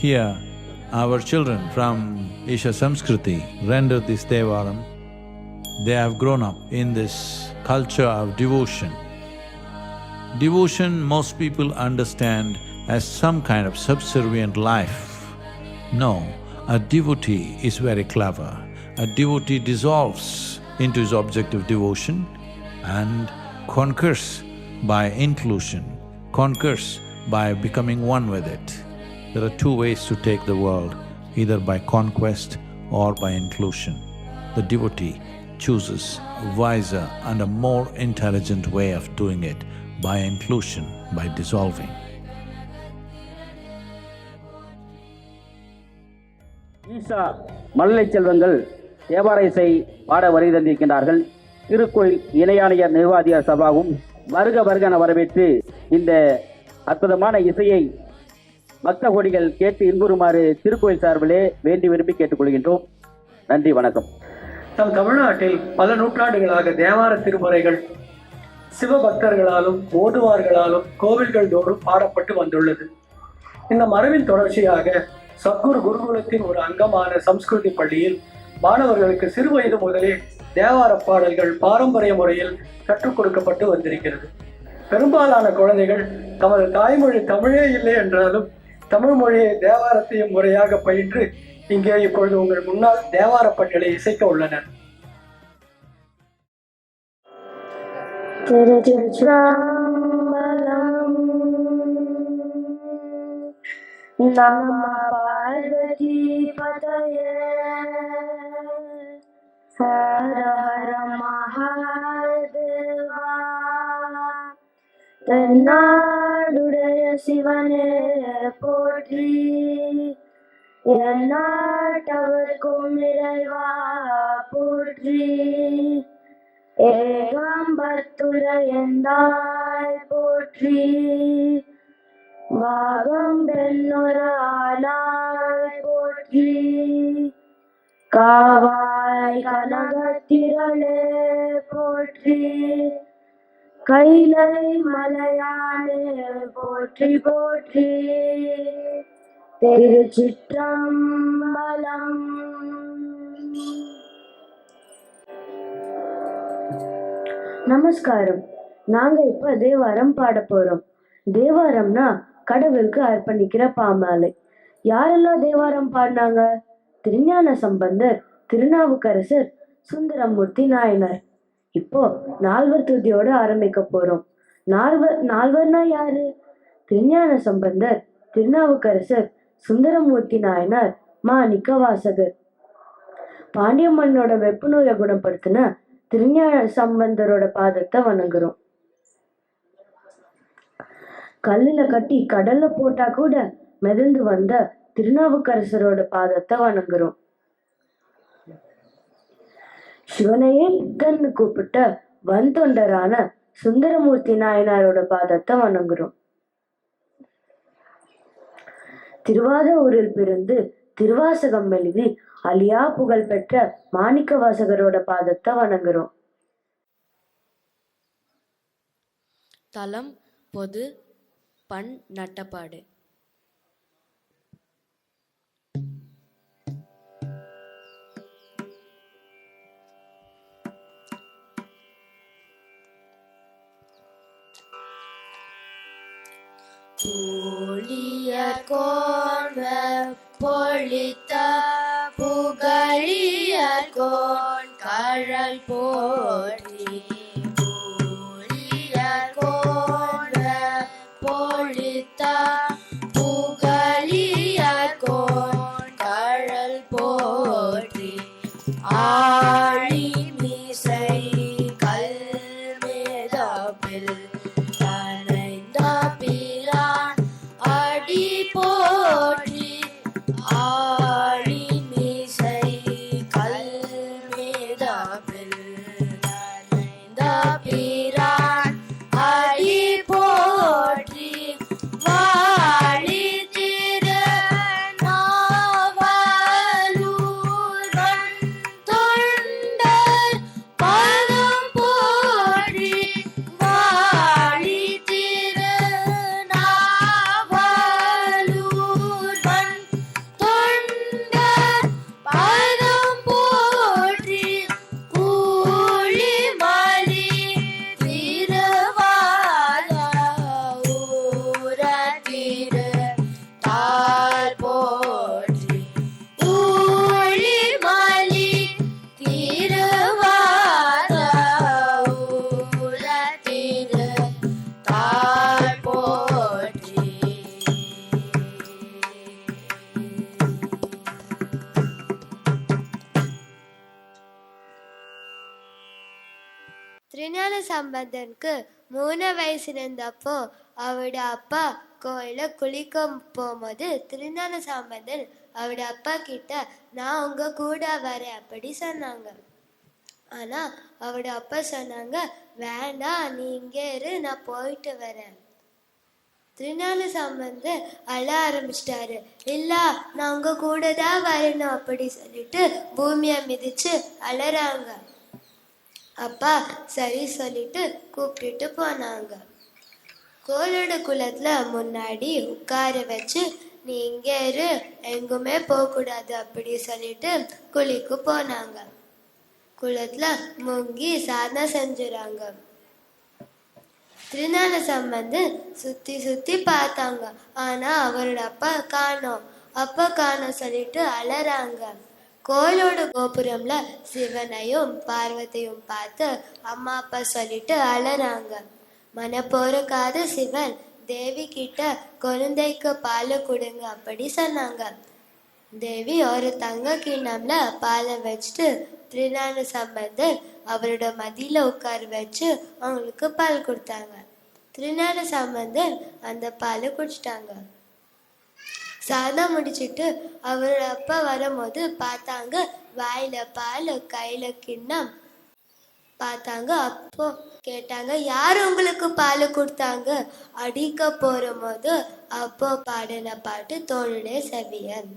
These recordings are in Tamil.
Here, our children from Isha Samskriti render this Devaram. They have grown up in this culture of devotion. Devotion, most people understand as some kind of subservient life. No, a devotee is very clever. A devotee dissolves into his object of devotion and conquers by inclusion, conquers by becoming one with it. There are two ways to take the world, either by conquest or by inclusion. The devotee chooses a wiser and a more intelligent way of doing it, by inclusion, by dissolving. ஈசா மழலை செல்வங்கள் தேவார இசை பாட வரை தந்திருக்கின்றார்கள். திருக்கோயில் இணையாணையர் நிர்வாகியார் சபாவும் வருக வருக என வரவேற்று இந்த அற்புதமான இசையை பக்த கோடிகள் கேட்டு இன்புறுமாறு திருக்கோயில் சார்பிலே வேண்டி விரும்பி கேட்டுக்கொள்கின்றோம். நன்றி, வணக்கம். நம் தமிழ்நாட்டில் பல நூற்றாண்டுகளாக தேவார திருமுறைகள் சிவபக்தர்களாலும் ஓதுவார்களாலும் கோவில்கள் தோறும் பாடப்பட்டு வந்துள்ளது. இந்த மரபின் தொடர்ச்சியாக சத்குரு குருகுலத்தின் ஒரு அங்கமான சம்ஸ்கிருதி பள்ளியில் மாணவர்களுக்கு சிறு வயது முதலே தேவார பாடல்கள் பாரம்பரிய முறையில் கற்றுக் கொடுக்கப்பட்டு வந்திருக்கிறது. பெரும்பாலான குழந்தைகள் தமது தாய்மொழி தமிழே இல்லை என்றாலும் தமிழ் மொழியை தேவாரத்தையும் முறையாக பயின்று இங்கே இப்பொழுது உங்கள் முன்னால் தேவார பட்டியலை இசைக்க உள்ளனர். நம பார்வதி பதயே ஹர ஹர மகாதேவா தென்னாடுடைய சிவனே போற்றி எந்நாட்டவர்க்கும் இறைவா போற்றி ஏகாம்பத்துரையந்தாய் போற்றி வாகம் பெண்ணுரானாய் போற்றி காவாய் கனகத்திரளே போற்றி கைலை மலையானே போற்றி போற்றி திருச்சிற்றம்பலம். நமஸ்காரம். நாங்க இப்ப தேவாரம் பாட போறோம். தேவாரம்னா கடவுளுக்கு அர்ப்பணிக்கிற பாமாலை. யாரெல்லாம் தேவாரம் பாடினாங்க? திருஞான சம்பந்தர், திருநாவுக்கரசர், சுந்தரமூர்த்தி நாயனார். இப்போ நால்வர் துதியோட ஆரம்பிக்க போறோம். நால்வர்னா யாரு? திருஞான சம்பந்தர், திருநாவுக்கரசர், சுந்தரமூர்த்தி நாயனார், மாணிக்க வாசகர். பாண்டிய மன்னோட வெப்பு நோயை குணப்படுத்தின திருஞான சம்பந்தரோட பாதத்தை வணங்குறோம். கல்லுல கட்டி கடல்ல போட்டா கூட மிதந்து வந்த திருநாவுக்கரசரோட பாதத்தை வணங்குறோம். சிவனையே புத்தன்னு கூப்பிட்ட வந்தொண்டரான சுந்தரமூர்த்தி நாயனாரோட பாதத்தை வணங்குறோம். திருவாத ஊரில் பிறந்து திருவாசகம் எழுதி அழியா புகழ் பெற்ற மாணிக்க வாசகரோட பாதத்தை வணங்குறோம். தலம் பொது பண் நட்டப்பாடு. பொழியர்கோன் பொழித்த புகழியர்கோன் கழல் போற்றி. பொழியர்கோன் பொழித்த புகழியர்கோன் கழல் போற்றி. ஆழி மீசை கல்மேதபில் தனைந்த பிரான் அடி போற்றி. ஆழி மீசை கல்மேதபில் சம்பந்தனுக்கு 3 வயசு இருந்தப்போ அவரோட அப்பா கோயில குளிக்க போகும்போது திருஞான சம்பந்தன் அவரோட அப்பா கிட்ட நான் உங்க கூட வரேன் அப்படி சொன்னாங்க. ஆனா அவரோட அப்பா சொன்னாங்க, வேண்டாம், நீ இங்கே இரு, நான் போயிட்டு வரேன். திருஞான சம்பந்தர் அழ ஆரம்பிச்சிட்டாரு. இல்ல, நான் உங்க கூட தான் வரணும் அப்படி சொல்லிட்டு பூமியை மிதிச்சு அழறாங்க. அப்பா சரி சொல்லிட்டு கூப்பிட்டுட்டு போனாங்க. கோயிலோட குளத்துல முன்னாடி உட்கார வச்சு நீ இங்கே இரு, எங்குமே போகக்கூடாது அப்படி சொல்லிட்டு குளிக்கு போனாங்க. குளத்துல முங்கி சாதனை செஞ்சுறாங்க. திருஞான சம்பந்தர் சுத்தி சுத்தி பார்த்தாங்க. ஆனா அவரோட அப்பா காணோம். அப்பா காணோம் சொல்லிட்டு அலறாங்க. கோயிலோட கோபுரம்ல சிவனையும் பார்வதியும் பார்த்து அம்மா அப்பா சொல்லிட்டு அலறாங்க. மனப்போருக்காத சிவன் தேவி கிட்ட குழந்தைக்கு பால் கொடுங்க அப்படி சொன்னாங்க. தேவி ஒரு தங்க கிண்ணம்ல பாலை வச்சுட்டு திருஞான சம்பந்தர் அவரோட மடியில உட்கார வச்சு அவங்களுக்கு பால் கொடுத்தாங்க. திருஞான சம்பந்தர் அந்த பாலை குடிச்சிட்டாங்க. சாதம் முடிச்சிட்டு அவரோட அப்பா வரும்போது பார்த்தாங்க, வாயில பால் கையில கிண்ணம் பார்த்தாங்க. அப்போ கேட்டாங்க, யார் உங்களுக்கு பால் கொடுத்தாங்க? அடிக்க போற போது அப்போ பாடின பாட்டு தோளுடைய செவியன்.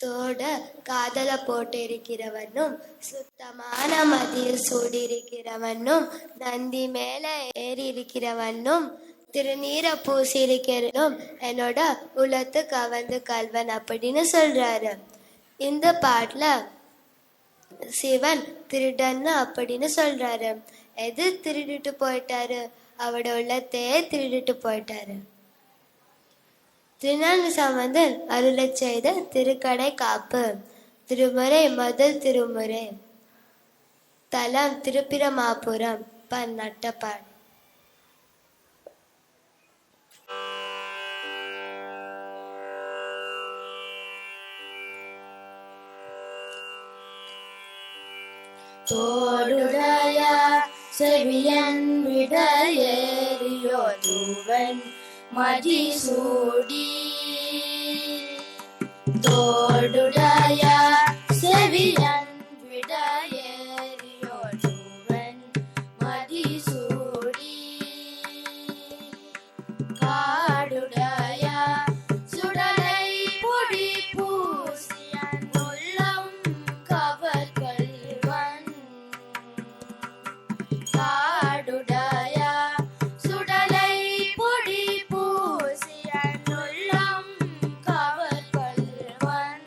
தோட காதல போட்டு இருக்கிறவனும் சுத்தமான மதியில் சூடியிருக்கிறவனும் நந்தி மேல ஏறி இருக்கிறவனும் திருநீரை பூசி இருக்கிறனும் என்னோட உலத்து கவர்ந்து கல்வன் அப்படின்னு சொல்றாரு. இந்த பாட்டுல சிவன் திருடன்னு அப்படின்னு சொல்றாரு. எது திருடிட்டு போயிட்டாரு? அவட உள்ளத்தையே திருடிட்டு போயிட்டாரு. திருஞான சம்பந்தர் அருளை செய்த திருக்கடை காப்பு. திருமுறை முதல் திருமுறை. தலம் திருப்பிரமாபுரம். பண் நட்டப்பாடு. தோடுடைய செவியன் விடையேறியோ தூவன் மதிசூடி. தோடுடைய செவியன் விடையேறியோ தூவன் மதிசூடி. காடுடைய சுடலை பொடி பூசியன் உள்ளம் கவர்கல்வன். காடுடைய சுடலை பொடி பூசியன் உள்ளம் கவர்கல்வன்.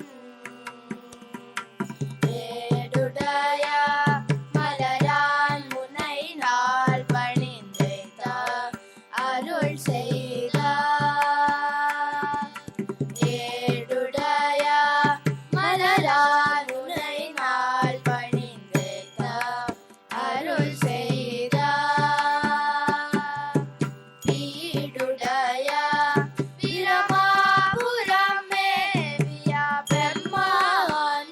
ஏடுடைய மலரான் முனை நாள் பணிந்தைத்த அருள் செய்தார். ஏடுடைய மலரான் முனை நாள் பணிந்தைத்த அருள் செய்தார். பீடுடைய பிரமாபுரம் மேவிய பெம்மானிவனன்றே.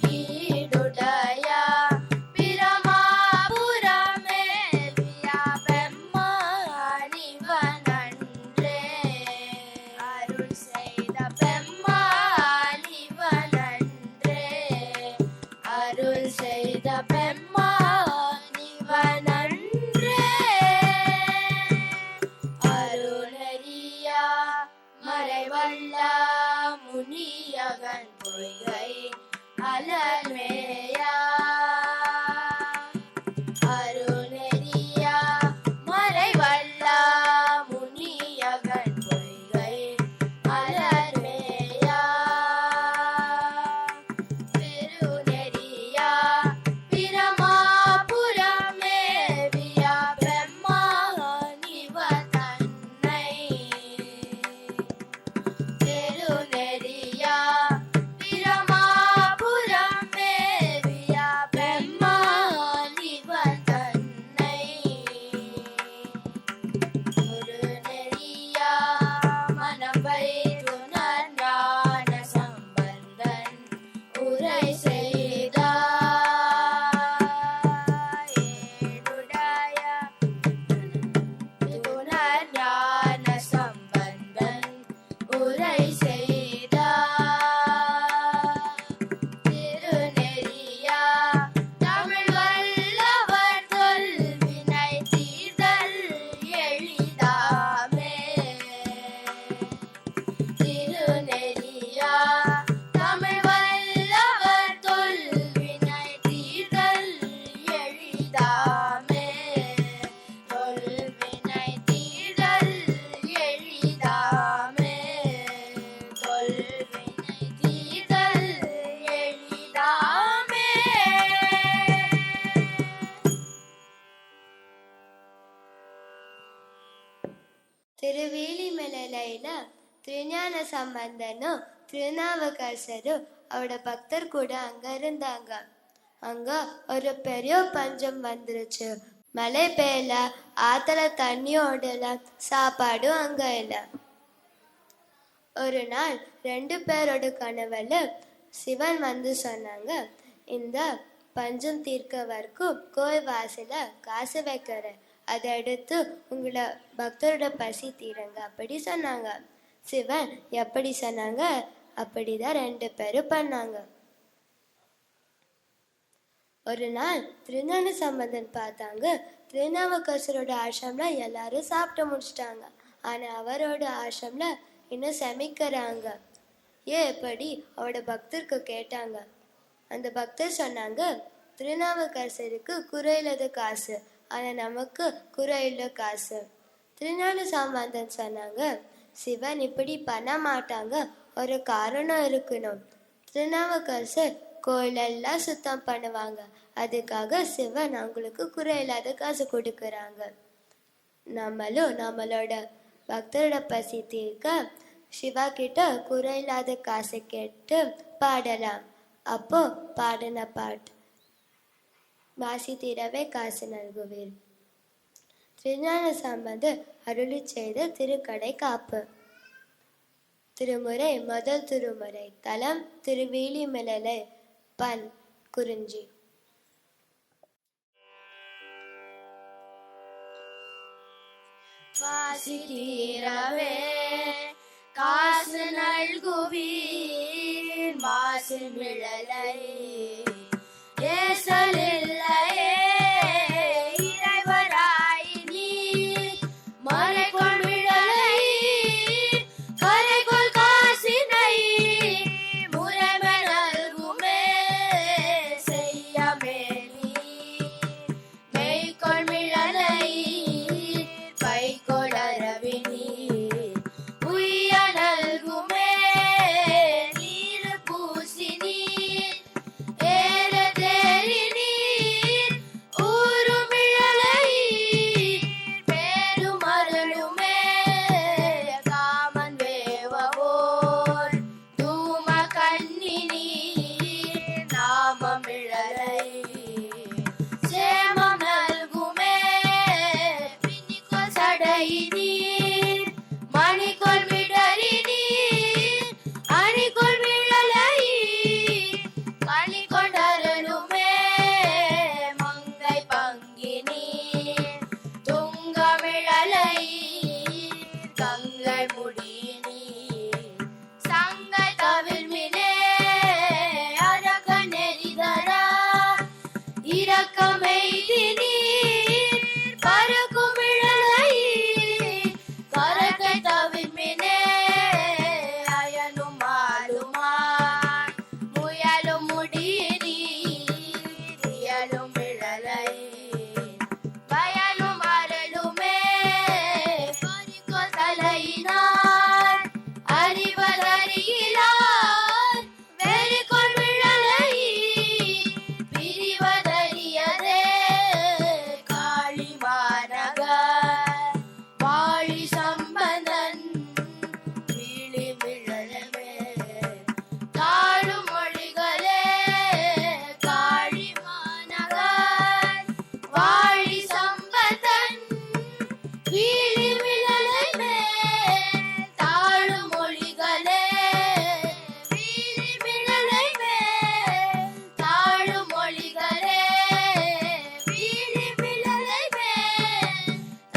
பீடுடைய பிரமாபுரம் மேவிய பெம்மானிவனன்றே. அருள் செய்த பெம்மானிவனன்றே. அருள் செய்த பெம்மானிவனன்றே. அருணரியா மறைவல்ல முனியகன் பொய்கை அலர்மேயா. அருணரியா மறைவல்ல முனியகன் பொய்கை அலர்மேயா. திருநெறியா பிரமாபுரம் திருவேலிமலையில திருஞான சம்பந்தனும் திருநாவுக்கரசரும் அவரோட பக்தர் கூட அங்க இருந்தாங்க. அங்க ஒரு பெரிய பஞ்சம் வந்துருச்சு. மழை பெய்யல, ஆத்துல தண்ணி ஓடல, சாப்பாடும் அங்க இல்லை. ஒரு நாள் 2 பேரோட கனவுல சிவன் வந்து சொன்னாங்க, இந்த பஞ்சம் தீர்க்க வரைக்கும் கோயில் வாசல காசு வைக்கிறேன், அதை எடுத்து உங்களை பக்தரோட பசி தீருங்க அப்படி சொன்னாங்க. சிவன் எப்படி சொன்னாங்க அப்படிதான் 2 பேரும் பண்ணாங்க. ஒரு நாள் திருஞான சம்பந்தன் பார்த்தாங்க, திருநாவுக்கரசரோட ஆசிரம்ல எல்லாரும் சாப்பிட்டு முடிச்சிட்டாங்க. ஆனா அவரோட ஆசிரம்ல இன்னும் சமைக்கிறாங்க. எப்படி அவரோட பக்தருக்கு கேட்டாங்க. அந்த பக்தர் சொன்னாங்க, திருநாவுக்கரசருக்கு குறையில்லாத காசு, ஆனா நமக்கு குறையில்ல காசு. திருஞான சம்பந்தன் சொன்னாங்க, சிவன் இப்படி பண்ண மாட்டாங்க, ஒரு காரணம் இருக்கணும். திருநாவுக்கரசர் கோயிலெல்லாம் சுத்தம் பண்ணுவாங்க, அதுக்காக சிவன் அவங்களுக்கு குறையில்லாத காசு கொடுக்கறாங்க. நம்மளும் நம்மளோட பக்தரோட பசி தீர்க்க சிவா கிட்ட குறையில்லாத காசை கேட்டு பாடலாம். அப்போ பாடின பாட்டு வாசி தீரவே காசு நல்குவீர். திருஞான சம்பந்தர் அருளி செய்த திருக்கடை காப்பு. திருமுறை முதல் திருமுறை. தலம் திருவேலிமலை. பண் குறிஞ்சி. வாசி தீரவே காசு நல்குவீர், மாசு மிழலை ஏசலில்லையே இறைவராய் நீர், மறைகொள் மிழலை கரைகொள் காசினை முறைமை நல்குமே செய்யமே நீர், மெய்கொள் மிழலை பைகொளரவினி உய்ய நல்குமே நீர் பூசி நீர் ஏற தேறி நீர் ஊருமிழலை பேரும் அருளுமே காமன் வேவவோர் தூம கண்ணி நீர் நாமமிழலை சேமம் நல்குமே பின்னிக்கொள் சடை நீர் மணிக்கொள் மிடறி நீர் அணிகொள் மிழலை களி கொண்டருளுமே மங்கை பங்கினி துங்கமிழலை கங்கை முடியினி சங்கை கவிழ்மினே அரக நெறிதரா இரக்கமெய்தி நீர் பருகுமிழலை கரகை தவிர்மினே அயனும் ஆளுமான் முயலும் முடியினி இயலும் மிழலை வயலும் அருளுமே பறிகொள் தலையினார் அறிவதறியிலார் வெறிகொள் மிழலை பிரிவதறியதே காளிமாநகர் வாழி சம்பந்தன் விழி மிழலமே தாழும் மொழிகளே காளிமாநகர் வாழி சம்பந்தன் விழி மிழலமே தாழும் மொழிகளே விழி மிழலமே தாழும் மொழிகளே விழி மிழலமே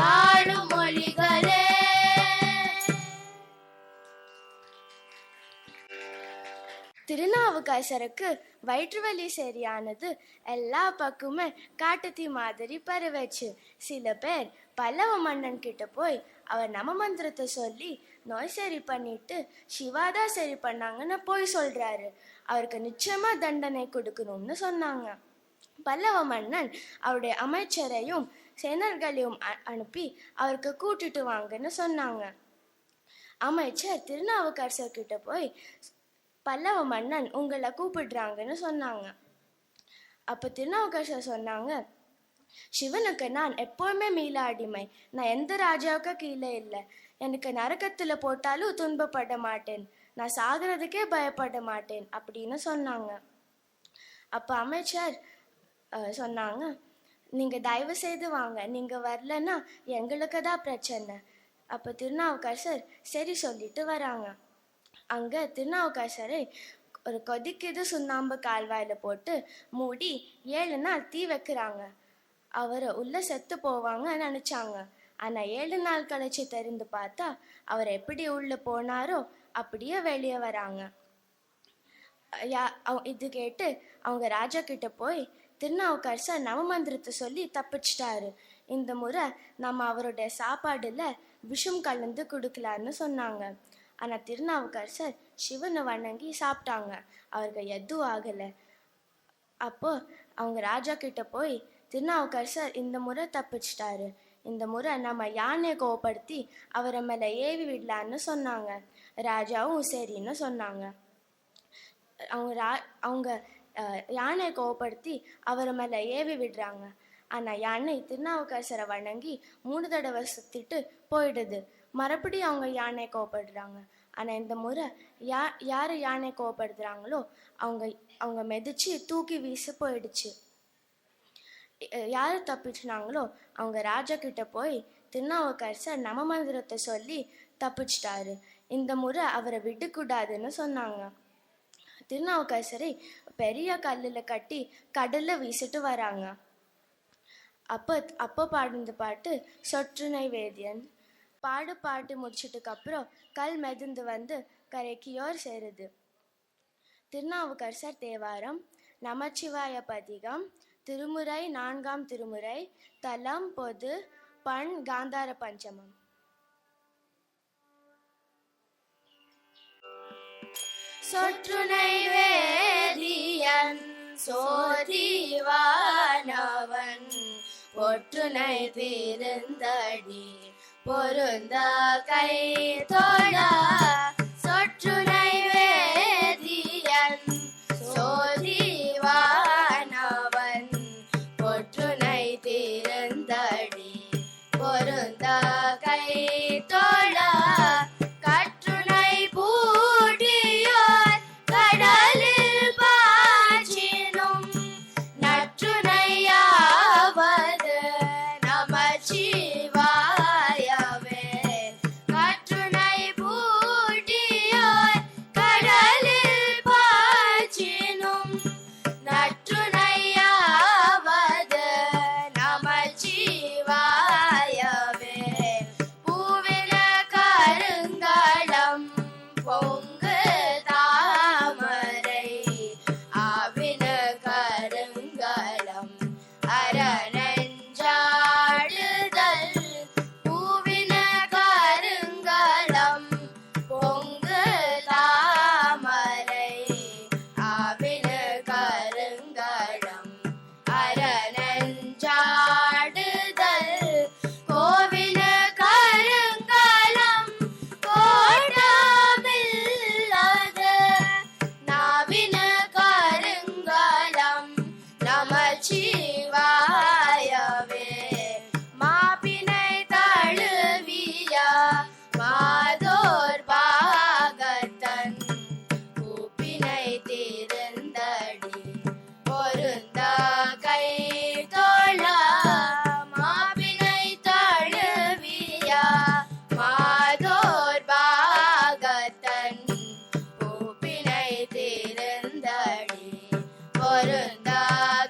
தாழும் மொழிகளே. திருநாவுக்கரசருக்கு வயிற்று வலி சரியானது. எல்லா பக்கமுமே காட்டுத்தீ மாதிரி பரவச்சு. சில பேர் பல்லவ மன்னன் கிட்ட போய் அவர் நம மந்திரத்தை சொல்லி நோய் சரி பண்ணிட்டு சிவாதா சரி பண்ணாங்கன்னு போய் சொல்றாரு. அவருக்கு நிச்சயமா தண்டனை கொடுக்கணும்னு சொன்னாங்க. பல்லவ மன்னன் அவருடைய அமைச்சரையும் சேனர்களையும் அனுப்பி அவருக்கு கூட்டிட்டு வாங்கன்னு சொன்னாங்க. அமைச்சர் திருநாவுக்கரசர் கிட்ட போய் பல்லவ மன்னன் உங்களை கூப்பிடுறாங்கன்னு சொன்னாங்க. அப்போ திருநாவுக்கரசர் சொன்னாங்க, சிவனுக்கு நான் எப்போவுமே மீள அடிமை, நான் எந்த ராஜாவுக்கு கீழே இல்லை, எனக்கு நரகத்துல போட்டாலும் துன்பப்பட மாட்டேன், நான் சாகிறதுக்கே பயப்பட மாட்டேன் அப்படின்னு சொன்னாங்க. அப்போ அமைச்சர் சொன்னாங்க, நீங்க தயவு செய்து வாங்க, நீங்க வரலன்னா எங்களுக்கு தான் பிரச்சனை. அப்போ திருநாவுக்கரசர் சரி சொல்லிட்டு வராங்க. அங்க திருநாவுக்கரசரை ஒரு கொதிக்குது சுண்ணாம்பு கால்வாயில போட்டு மூடி 7 நாள் தீ வைக்கிறாங்க. அவர் உள்ள செத்து போவாங்க நினைச்சாங்க. ஆனா 7 நாள் கழிச்சு தெரிந்து பார்த்தா அவர் எப்படி உள்ள போனாரோ அப்படியே வெளியே வராங்க. இது கேட்டு அவங்க ராஜா கிட்ட போய் திருநாவுக்கரசர் நவமந்திரத்தை சொல்லி தப்பிச்சிட்டாரு, இந்த முறை நம்ம அவருடைய சாப்பாடுல விஷம் கலந்து கொடுக்கலான்னு சொன்னாங்க. ஆனா திருநாவுக்கரசர் சிவனை வணங்கி சாப்பிட்டாங்க, அவருக்கு எதுவும் ஆகலை. அப்போ அவங்க ராஜா கிட்ட போய் திருநாவுக்கரசர் இந்த முறை தப்பிச்சிட்டாரு, இந்த முறை நம்ம யானையை கோவப்படுத்தி அவரை மேலே ஏவி விடலான்னு சொன்னாங்க. ராஜாவும் சரின்னு சொன்னாங்க. அவங்க யானையை கோவப்படுத்தி அவரை மேலே ஏவி விடுறாங்க. ஆனால் யானை திருநாவுக்கரசரை வணங்கி 3 தடவை சுத்திட்டு போயிடுது. மறுபடியும் அவங்க யானை கோவப்படுறாங்க. ஆனால் இந்த முறை யார் யானை கோவப்படுத்துகிறாங்களோ அவங்க மெதிச்சு தூக்கி வீசி போயிடுச்சு. யார் தப்பிச்சினாங்களோ அவங்க ராஜா கிட்ட போய் திருநாவுக்கரசர் நவமந்திரத்தை சொல்லி தப்பிச்சிட்டாரு, இந்த முறை அவரை விடக்கூடாதுன்னு சொன்னாங்க. திருநாவுக்கரசரை பெரிய கல்லில் கட்டி கடல்ல வீசிட்டு வராங்க. அப்போ பாடுந்த பாட்டு சொற்றுனை வேதியன். பாட்டு முடிச்சிட்டுக்கு அப்புறம் கல் மெதிந்து வந்து கரைக்கியோர் சேருது. திருநாவுக்கரசர் தேவாரம், நமச்சிவாய பதிகம், திருமுறை 4ஆம் திருமுறை, தலம், பொது, பண், காந்தார பஞ்சமம். சொற்றுனை வேதியன் சோதிவானவன் ஒற்றுனை திருந்தடி பொருந்த கை தோழா. சொற்றுனை வேதியன் சோதிவானவன் ஒற்றுனை திருந்தடி பொருந்த கை தோழா. கற்றுனை பூடியோர் கடலில் பாய்ச்சினும் நற்றுணையாவது நமச்சிவாயவே. கற்றுனை பூடியோர் கடலில் பாய்ச்சினும் நற்றுணையாவது நமச்சிவாயவே. பூவின கருங்கலம் பொங்கு தாமரை ஆவின கருங்கலம் அரணஞ்சாடுதல். பூவின கருங்கலம் பொங்கு தாமரை ஆவின கருங்கலம் அரணஞ்சாடுதல். கோவின கருங்கலம் கோட்டமில்லாது நாவின கருங்கலம் நமச்சிவாயவே. மாப்பினை தழுவிய மாதோர் பாகத்தன் பூப்பினை திருந்தடி பொருந்த கை தோழா. மாப்பினை தழுவிய மாதோர் பாகத்தன் பூப்பினை திருந்தடி பொருந்த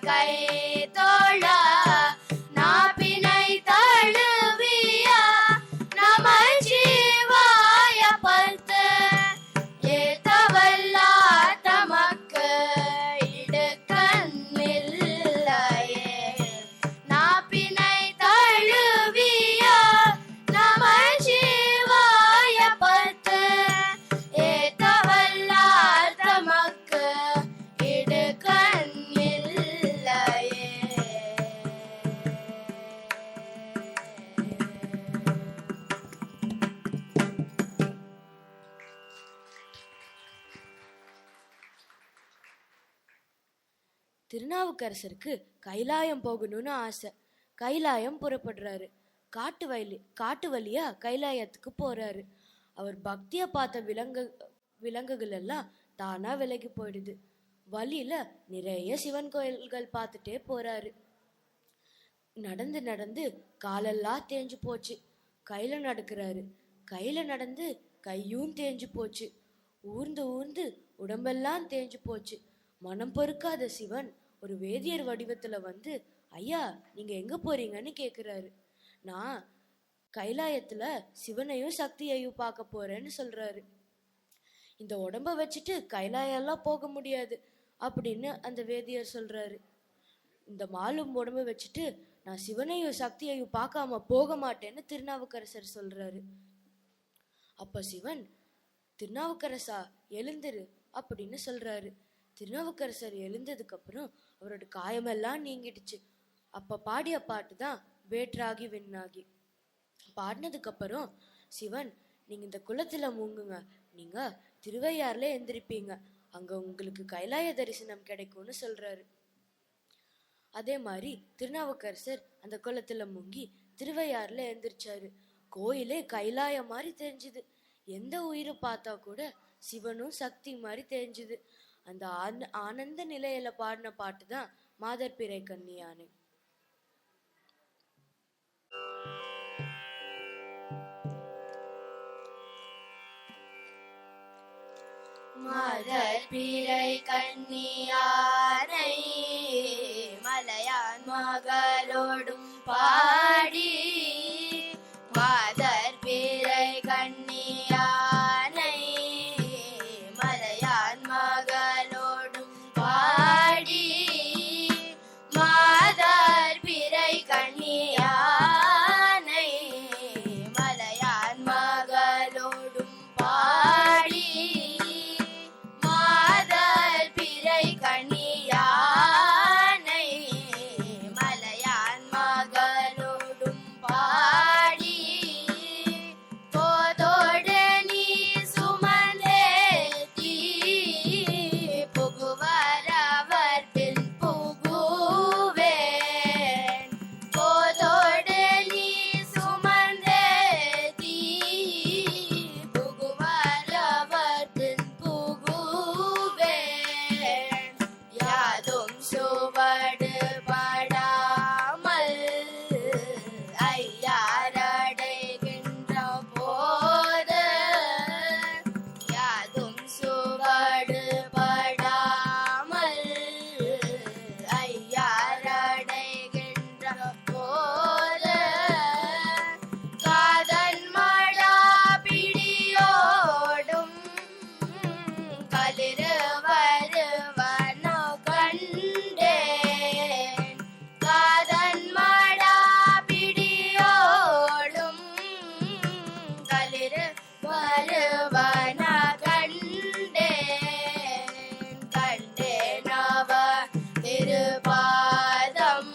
கை தோழா. நாப்பினை தழுவிய நமச்சிவாய பத்து ஏத்தவல்லார் தமக்கு இடுக்கண் இல்லையே. நாப்பினை தழுவிய நமச்சிவாய பத்து ஏத்தவல்லார் தமக்கு இடுக்கண் இல்லையே. திருநாவுக்கரசருக்கு கைலாயம் போகணும்னு ஆசை. கைலாயம் புறப்படுறாரு. காட்டு வழியா கைலாயத்துக்கு போறாரு. அவர் பக்திய பார்த்த விலங்குகள் எல்லாம் தானா விலகி போயிடுது. வழியில நிறைய சிவன் கோயில்கள் பார்த்துட்டே போறாரு. நடந்து நடந்து காலெல்லாம் தேஞ்சு போச்சு. கையில நடக்கிறாரு. கையில நடந்து கையும் தேஞ்சு போச்சு. ஊர்ந்து ஊர்ந்து உடம்பெல்லாம் தேஞ்சு போச்சு. மனம் பொறுக்காத சிவன் ஒரு வேதியர் வடிவத்துல வந்து, ஐயா நீங்க எங்க போறீங்கன்னு கேக்குறாரு. நான் கைலாயத்துல சிவனையும் சக்தியையும் பார்க்க போறேன்னு சொல்றாரு. இந்த உடம்ப வச்சுட்டு கைலாயெல்லாம் போக முடியாது அப்படின்னு அந்த வேதியர் சொல்றாரு. இந்த மாலும் உடம்ப வச்சுட்டு நான் சிவனையும் சக்தியையும் பார்க்காம போக மாட்டேன்னு திருநாவுக்கரசர் சொல்றாரு. அப்ப சிவன், திருநாவுக்கரசா எழுந்திரு அப்படின்னு சொல்றாரு. திருநாவுக்கரசர் எழுந்ததுக்கு அப்புறம் அவரோட காயமெல்லாம் நீங்கிடுச்சு. அப்ப பாடிய பாட்டு தான் வேற்றாகி விண்ணாகி. பாடினதுக்கு அப்புறம் சிவன், நீங்க இந்த குளத்துல மூங்குங்க, நீங்க திருவையாறுல எந்திரிப்பீங்க, அங்க உங்களுக்கு கைலாய தரிசனம் கிடைக்கும்னு சொல்றாரு. அதே மாதிரி திருநாவுக்கரசர் அந்த குளத்துல மூங்கி திருவையாறுல எந்திரிச்சாரு. கோயிலே கைலாய மாதிரி தெரிஞ்சுது. எந்த உயிரை பார்த்தா கூட சிவனும் சக்தி மாதிரி தெரிஞ்சுது. அந்த ஆனந்த நிலையில பாடின பாட்டு தான் மாதர்பிறை கண்ணியானை. மாதர்பிறை கண்ணியானை மலையான் மகளோடும் பாடி, மாதர்பிறை கண்ணியானை மலையான் மகளோடும் பாடி, மாதர்பிறை கண்ணியானை மலையான் மகளோடும் பாடி, மாதர்பிறை கண்ணியானை மலையான் மகளோடும் பாடி, போதோடு நீ சுமந்தேத்தி புகுவர் அவர் பின் புகுவேன், போதோடு நீ சுமந்தேத்தி புகுவர் அவர் பின் புகுவேன், யாதும் சுவடு படாமல் ஐயாரடைகின்ற போது, யாதும் சுவடு படாமல் ஐயாரடைகின்ற போது, காதன் மடா பிடியோடும் களிறு வருவன கண்டேன், காதன் மடா பிடியோடும் களிறு வருவன கண்டேன், கண்டேன் அவர் திருபாதம்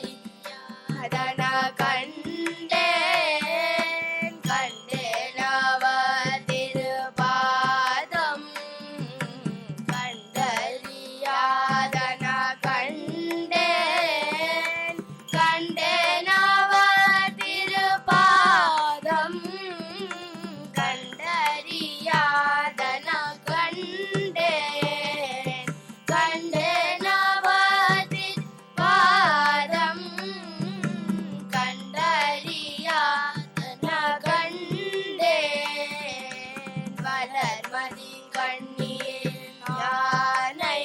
கண்டறியாதன கண்டேன், கண்டேன் அவர் திருபாதம் கண்டறியாதன கண்டேன், கண்டேன் அவர் திருபாதம் கண்டறியாதன கண்டேன், கண்டேன் அவர் திருபாதம் கண்டறியாதன கண்டேன், வளர்மதி கண்ணீர் யானை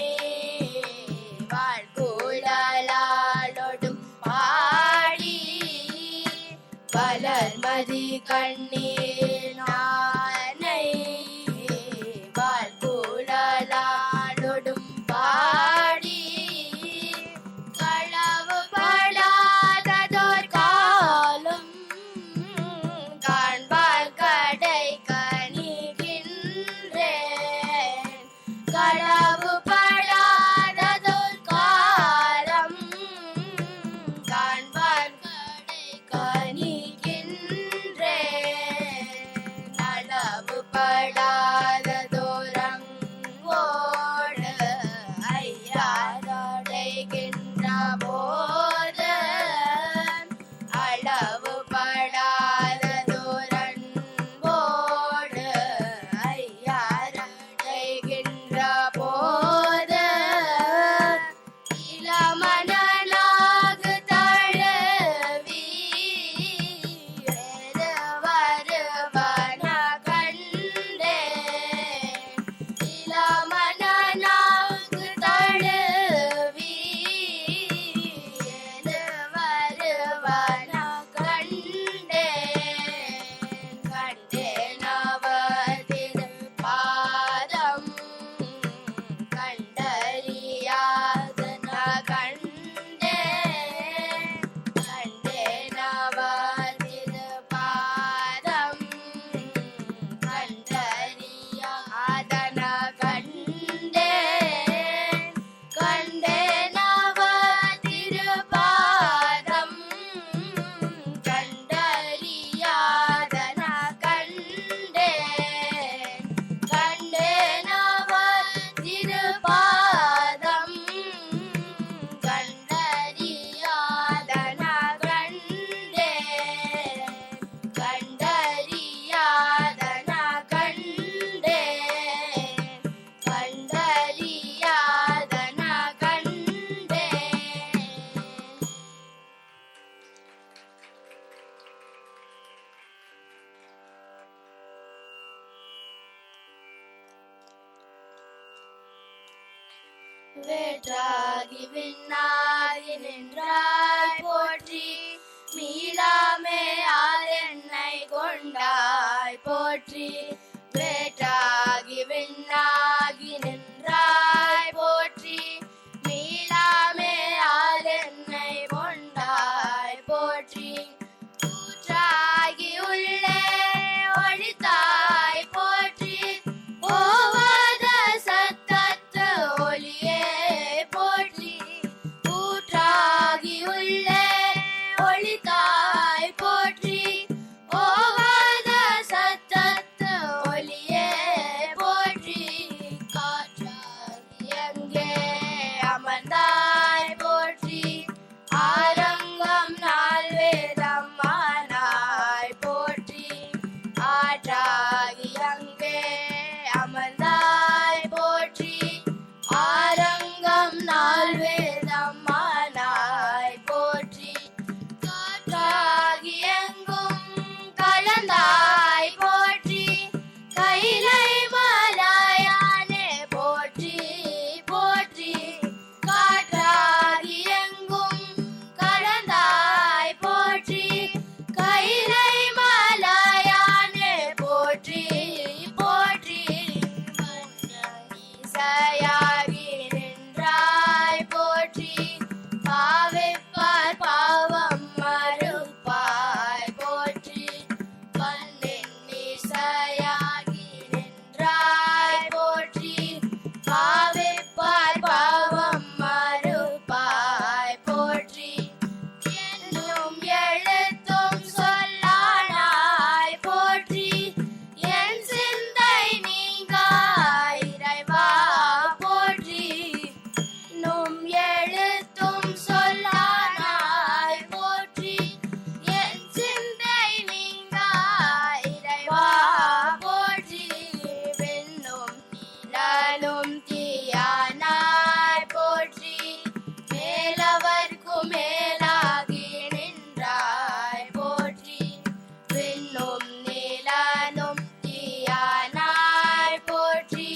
வாழ்குழலாளோடும் பாடி, வளர்மதி கண்ணீர் யானை வாழ்குழலாளோடும் பாடி, களவு படாததோர் காலம் காண்பார் கடை கணிகின்றேன், களவு படாததோர் காலம் காண்பார் கடை கணிகின்றேன், நலவு படாததோரங்கோடு ஐயாரடைகின்ற போது, வேற்றாகி விண்ணாகி நின்றாய் போற்றி மீளாமே என்னை கொண்டாய் போற்றி வேற்றாகி விண்ணாகி நின்றாய் போற்றி மீளாமே என்னை கொண்டாய் போற்றி ஊற்றாகி உள்ளே ஒளித்தாய் போற்றி ஓவாத சத்தத்து ஒளியே போற்றி ஊற்றாகி உள்ளே ஒளித்தாய் போற்றி ஓவாத சத்தத்து ஒளியே போற்றி காற்றாகி எங்கே அமர்ந்தாய் போற்றி ஆரங்கம் நாள் வேதம் ஆனாய் போற்றி ஆற்றாகி அங்கே அமர்ந்தாய் போற்றி ஆரங்கம் நாள் வேதம் ஆனாய் போற்றி காற்றாகி எங்கும் கலந்தாய் போற்றி கைலை மலையானே போற்றி போற்றி காற்றாகி எங்கும் கலந்தாய் போற்றி கைலை மலையானே போற்றி போற்றி இசையாகி நின்றாய் போற்றி பாவிப்பார் பாவம் மறுப்பாய் போற்றி கண்ணின் இசையாகி நின்றாய் போற்றி பாவிப்பார் பாவம் மறுப்பாய் போற்றி என்னும் எழுத்தும் சொல்லானாய் போற்றி என் சிந்தை நீங்காய் இறைவா போற்றி நும் எழுத்தும் சொல்லானாய் போற்றி என் சிந்தை நீங்காய் இறைவா போற்றி வெண்ணும் நீலனும் தீயானாய் போற்றி மேலவர்க்கு மேலாகி நின்றாய் போற்றி வெண்ணும் நீலனும் தீயானாய் போற்றி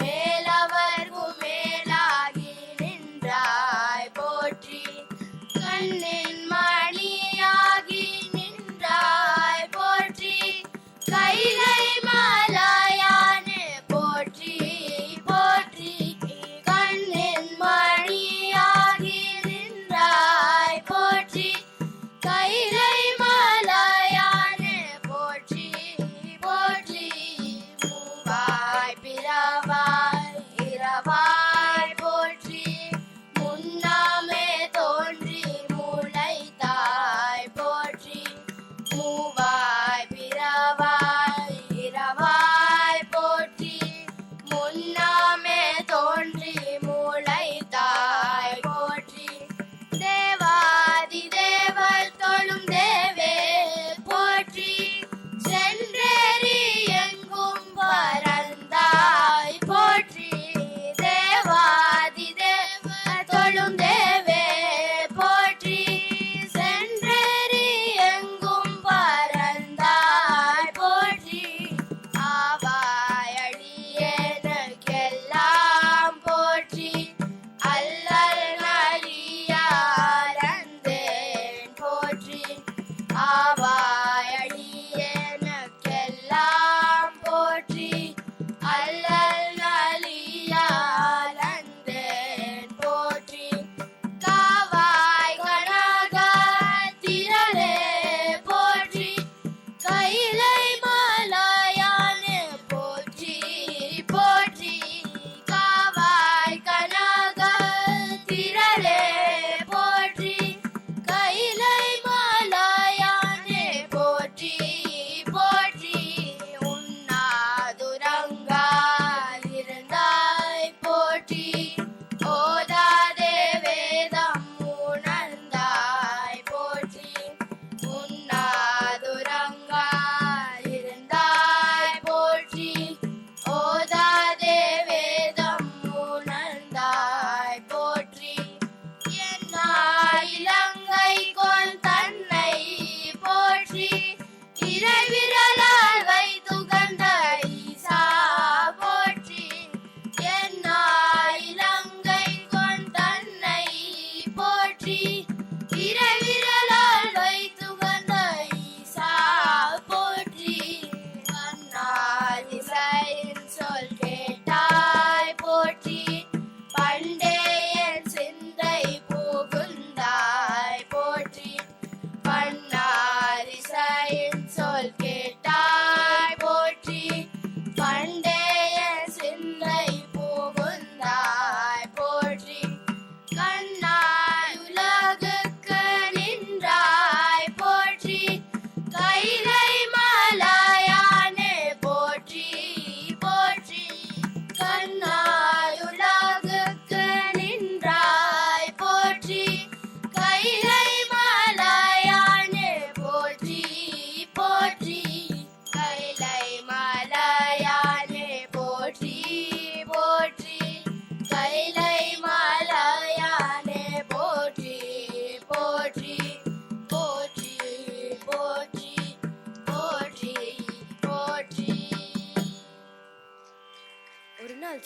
மேலவர்க்கு மேலாகி நின்றாய் போற்றி கண்ணின் மணியாகி நின்றாய் போற்றி கைலை மலையானே போற்றி போற்றி கண்ணின் மணியாகி நின்றாய் போற்றி கைலை மலையானே போற்றி போற்றி மூவாய் பிறவாய் இரவாய் போற்றி முன்னாமே தோன்றி முளைத்தாய் போற்றி மூவாய் பிறவாய் இரவாய் போற்றி முன்னாமே தோன்றி முளைத்தாய் போற்றி தேவாதி தேவர் தொழும் தேவே போற்றி சென்றேறி எங்கும் பறந்தாய் போற்றி தேவாதி தேவர் தொழும் தேவே போற்றி சென்றேறி எங்கும் பறந்தாய் போற்றி ஆவாயடியேனுக்கெல்லாம் போற்றி அல்லல் நலியாரந்தேன் போற்றி ஆவாயடியேனுக்கெல்லாம் போற்றி அல்லல் நலியாரந்தேன் போற்றி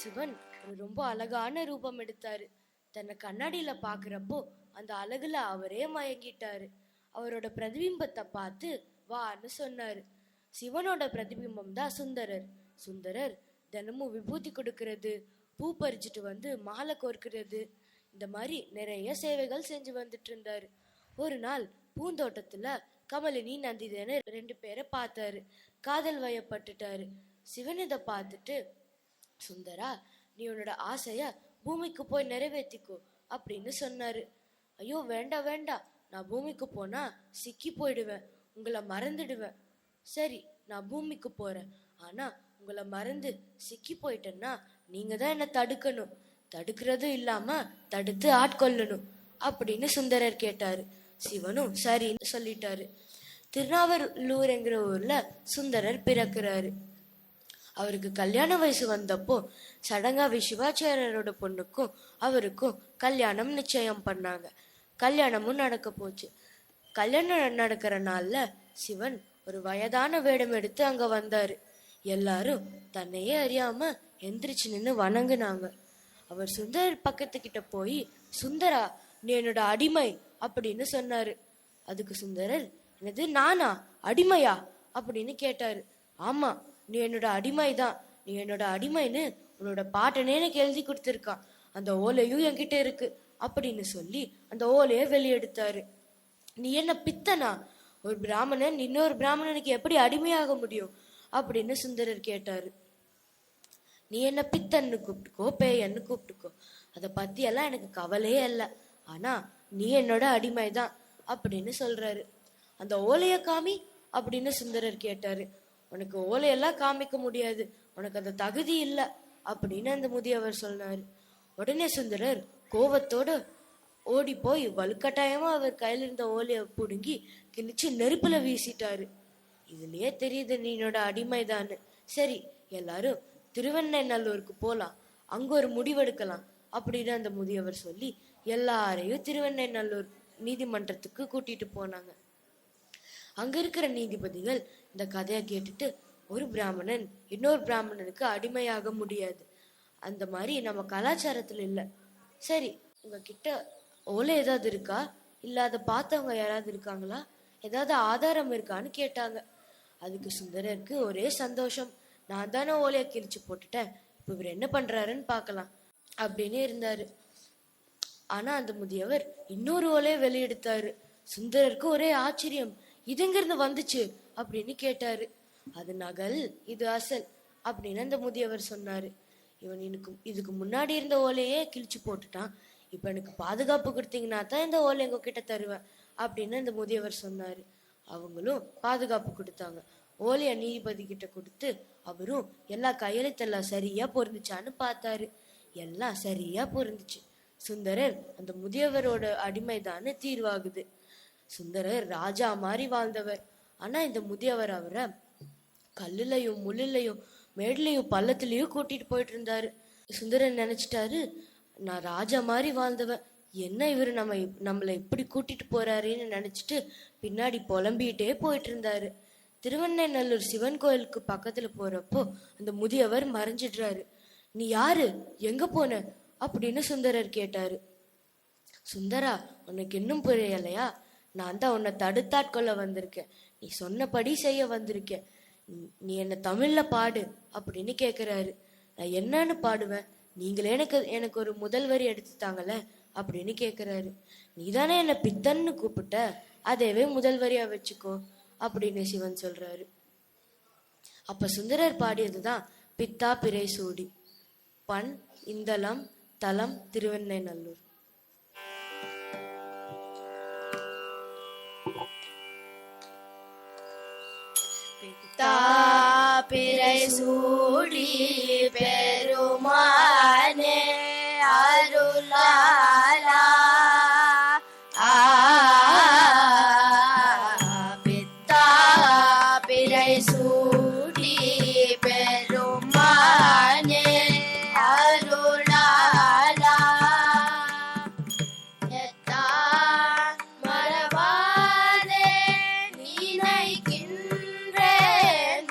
சிவன் ஒரு ரொம்ப அழகான ரூபம் எடுத்தாரு. தன்னை கண்ணாடியில பாக்குறப்போ அந்த அழகுல அவரே மயங்கிட்டாரு. அவரோட பிரதிபிம்பத்தை பார்த்து வான்னு சொன்னாரு. சிவனோட பிரதிபிம்பம் தான் சுந்தரர். சுந்தரர் தினமும் விபூதி கொடுக்கறது, பூ பறிச்சுட்டு வந்து மாலை கோர்க்கிறது, இந்த மாதிரி நிறைய சேவைகள் செஞ்சு வந்துட்டு இருந்தாரு. ஒரு நாள் பூந்தோட்டத்துல கமலினி நந்திதேன்னு 2 பேரை பார்த்தாரு. காதல் வயப்பட்டுட்டாரு. சிவன் இதை பார்த்துட்டு, சுந்தரா, நீ உன்னோட ஆசைய பூமிக்கு போய் நிறைவேற்றிக்கோ அப்படின்னு சொன்னாரு. ஐயோ வேண்டாம் வேண்டாம், நான் பூமிக்கு போனா சிக்கி போயிடுவேன், உங்களை மறந்துடுவேன். சரி, நான் பூமிக்கு போறேன், ஆனா உங்களை மறந்து சிக்கி போயிட்டேன்னா நீங்க தான் என்ன தடுக்கணும், தடுக்கிறதும் இல்லாம தடுத்து ஆட்கொள்ளணும் அப்படின்னு சுந்தரர் கேட்டாரு. சிவனும் சரின்னு சொல்லிட்டாரு. திருநாவலூர்ங்கிற ஊர்ல சுந்தரர் பிறக்கிறாரு. அவருக்கு கல்யாண வயசு வந்தப்போ சடங்காவி சிவாச்சாரியரோட பொண்ணுக்கும் அவருக்கும் கல்யாணம் நிச்சயம் பண்ணாங்க. கல்யாணமும் நடக்க போச்சு. கல்யாணம் நடக்கிற நாள்ல சிவன் ஒரு வயதான வேடம் எடுத்து அங்க வந்தாரு. எல்லாரும் தன்னையே அறியாம எந்திரிச்சு நின்று வணங்குனாங்க. அவர் சுந்தரர் பக்கத்துக்கிட்ட போய், சுந்தரா, நீ என்னோட அடிமை அப்படின்னு சொன்னாரு. அதுக்கு சுந்தரர், என்னது நானா அடிமையா அப்படின்னு கேட்டாரு. ஆமா, நீ என்னோட அடிமைதான், நீ என்னோட அடிமைன்னு உன்னோட பாட்டனே எனக்கு எழுதி கொடுத்துருக்கான், அந்த ஓலையும் என்கிட்ட இருக்கு அப்படின்னு சொல்லி அந்த ஓலையை வெளியெடுத்தாரு. நீ என்ன பித்தனா? ஒரு பிராமணன் இன்னொரு பிராமணனுக்கு எப்படி அடிமையாக முடியும் அப்படின்னு சுந்தரர் கேட்டாரு. நீ என்ன பித்தன்னு கூப்பிட்டுக்கோ, பேயன்னு கூப்பிட்டுக்கோ, அதை பத்தி எல்லாம் எனக்கு கவலையே இல்லை, ஆனா நீ என்னோட அடிமைதான் அப்படின்னு சொல்றாரு. அந்த ஓலைய காமி அப்படின்னு சுந்தரர் கேட்டாரு. உனக்கு ஓலையெல்லாம் காமிக்க முடியாது, உனக்கு அந்த தகுதி இல்லை அப்படின்னு அந்த முதியவர் சொன்னாரு. உடனே சுந்தரர் கோபத்தோட ஓடி போய் வலுக்கட்டாயமா அவர் கையில இருந்த ஓலைய புடுங்கி கிழிச்சு நெருப்புல வீசிட்டாரு. இதுலயே தெரியுது நீ என்னோட அடிமைதான்னு. சரி, எல்லாரும் திருவெண்ணெய்நல்லூருக்கு போலாம், அங்க ஒரு முடிவெடுக்கலாம் அப்படின்னு அந்த முதியவர் சொல்லி எல்லாரையும் திருவெண்ணெய்நல்லூர் நீதிமன்றத்துக்கு கூட்டிட்டு போனாங்க. அங்க இருக்கிற நீதிபதிகள் இந்த கதையை கேட்டுட்டு, ஒரு பிராமணன் இன்னொரு பிராமணனுக்கு அடிமையாக முடியாது, அந்த மாதிரி நம்ம கலாச்சாரத்துல இல்லை. சரி, உங்ககிட்ட ஓலை ஏதாவது இருக்கா, இல்ல அதை பார்த்தவங்க யாராவது இருக்காங்களா, ஏதாவது ஆதாரம் இருக்கான்னு கேட்டாங்க. அதுக்கு சுந்தரருக்கு ஒரே சந்தோஷம். நான் தானே ஓலையை கிழிச்சு போட்டுட்டேன், இப்ப இவர் என்ன பண்றாருன்னு பார்க்கலாம் அப்படின்னு இருந்தாரு. ஆனா அந்த முதியவர் இன்னொரு ஓலையை வெளியெடுத்தாரு. சுந்தரருக்கு ஒரே ஆச்சரியம். இது எங்கிருந்து வந்துச்சு அப்படின்னு கேட்டாரு. அது நகல், இது அசல் அப்படின்னு அந்த முதியவர் சொன்னாரு. இவன் இதுக்கு முன்னாடி இருந்த ஓலையே கிழிச்சு போட்டுட்டான், இப்ப எனக்கு பாதுகாப்பு கொடுத்தீங்கன்னா தான் இந்த ஓலை எங்க கிட்ட தருவேன் அப்படின்னு அந்த முதியவர் சொன்னாரு. அவங்களும் பாதுகாப்பு கொடுத்தாங்க. ஓலைய நீதிபதி கிட்ட கொடுத்து அவரும் எல்லா கையெழுத்தெல்லாம் சரியா பொருந்துச்சான்னு பார்த்தாரு. எல்லாம் சரியா பொருந்துச்சு. சுந்தரர் அந்த முதியவரோட அடிமைதான்னு தீர்வாகுது. சுந்தரர் ராஜா மாதிரி வாழ்ந்தவர். ஆனா இந்த முதியவர் அவரை கல்லுலையும் முள்ளுலையும் மேட்லையும் பள்ளத்துலயும் கூட்டிட்டு போயிட்டு இருந்தாரு. சுந்தரர் நினைச்சிட்டாரு, நான் ராஜா மாதிரி வாழ்ந்தவன், என்ன இவரு நம்மளை எப்படி கூட்டிட்டு போறாருன்னு நினைச்சிட்டு பின்னாடி புலம்பிக்கிட்டே போயிட்டு இருந்தாரு. திருவெண்ணெய்நல்லூர் சிவன் கோயிலுக்கு பக்கத்துல போறப்போ அந்த முதியவர் மறைஞ்சிடுறாரு. நீ யாரு, எங்க போன அப்படின்னு சுந்தரர் கேட்டாரு. சுந்தரா, உனக்கு இன்னும் புரியலையா? நான் தான் உன்னை தடுத்தாட்கொள்ள வந்திருக்கேன், நீ சொன்னபடி செய்ய வந்திருக்கேன், நீ என்ன தமிழ்ல பாடு அப்படின்னு கேக்குறாரு. நான் என்னன்னு பாடுவேன், நீங்களே எனக்கு ஒரு முதல் வரி எடுத்துட்டாங்கல்ல அப்படின்னு கேக்குறாரு. நீதானே என்ன பித்தன்னு கூப்பிட்ட, அதேவே முதல் வரியா வச்சுக்கோ அப்படின்னு சிவன் சொல்றாரு. அப்ப சுந்தரர் பாடியதுதான் பித்தா பிறை சூடி, பண் இந்தளம், தலம் திருவெண்ணெய்நல்லூர். பித்தா பிறை சூடி பெருமானே அருளாலா, பித்தா பிறை சூடி பெருமானே அருளாலா, எத்தான் மறவாதே நினைக்கின்றேன்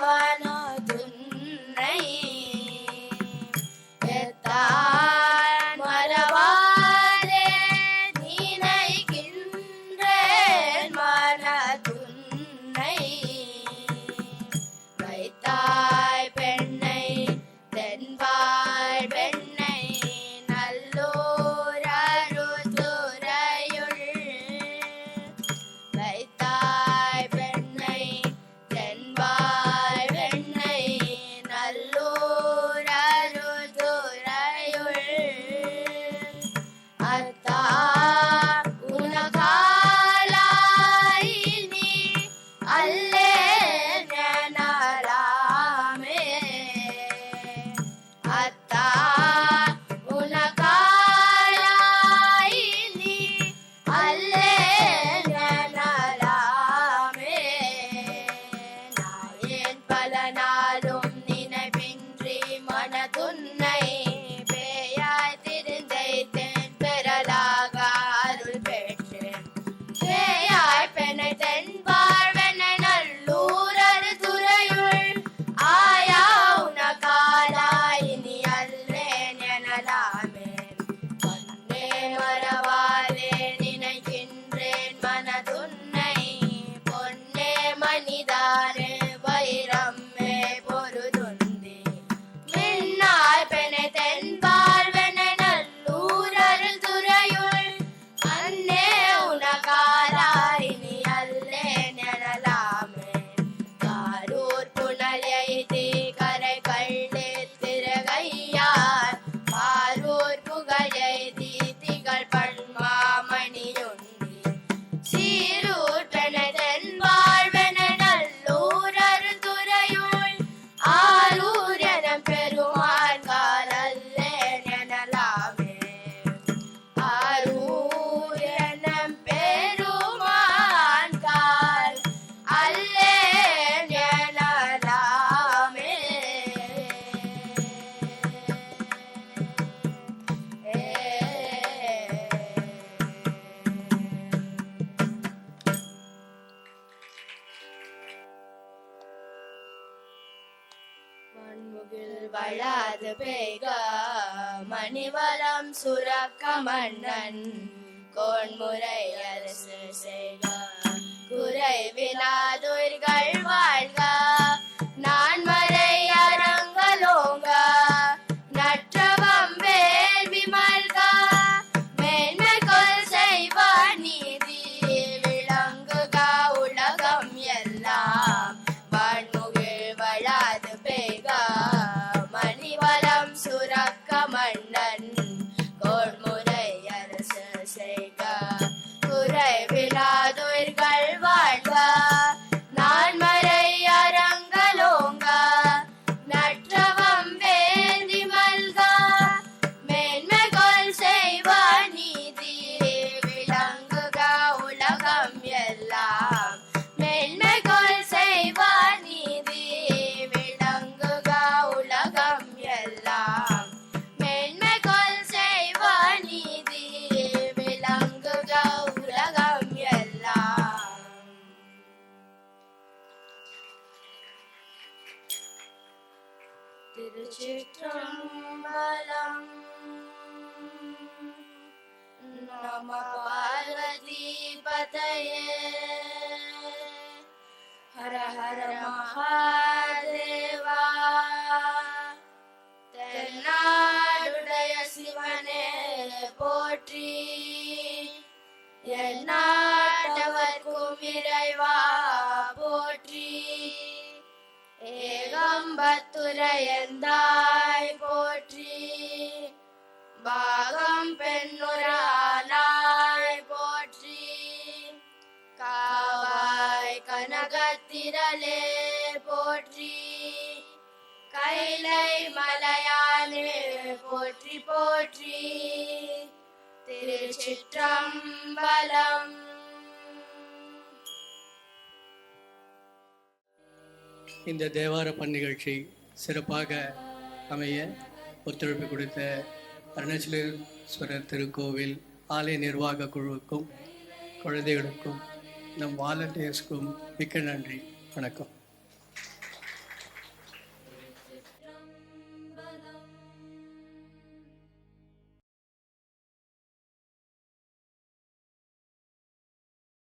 மனதுன்னை, வளாது பெய்க மணிவளம் சுரக்க மன்னன் கோன்முறை அரசு செய்க குறைவிலாதுயிர்கள் வாழ்க நான்மறை அரங்கலோங்க நற்றவம் வேள்வி மல்க மேன்மை கொள் செய்வ நீதி விளங்குக உலகம் எல்லாம் வான்முகில் வளாது பெய்க மணிவளம் சுரக்க மன்னன் கோன்முறை அரசு செய்க குறைவிலாதுயிர்கள் வாழ்க நான்மறை அரங்கலோங்க நற்றவம் வேதி மல்க மேன்மை கொள் செய்வ நீதி விளங்குக உலகம் எல்லாம் மேன்மை கொள் செய்வ நீதி விளங்குக உலகம் எல்லாம் மேன்மை கொள் செய்வ நீதி விளங்குக உலகம் எல்லாம். திருச்சிற்றம்பலம். நம பார்வதி பதயே ஹர ஹர மகாதேவா. தென்னாடுடைய சிவனே போற்றி எந்நாட்டவர்க்கும் இறைவா போற்றி ஏகம்பத்துரையந்தாய் போற்றி பாகம் பெண்ணுரானாய் போற்றி காவாய் கனகத்திரளே போற்றி கைலை மலையானே போற்றி போற்றி. திருச்சிற்றம்பலம். இந்த தேவார பண் நிகழ்ச்சி சிறப்பாக அமைய ஒத்துழைப்பு கொடுத்த அருணாச்சலேஸ்வரர் திருக்கோவில் ஆலய நிர்வாக குழுவுக்கும் குழந்தைகளுக்கும் நம் வாலண்டியர்ஸ்க்கும் மிக்க நன்றி. வணக்கம்.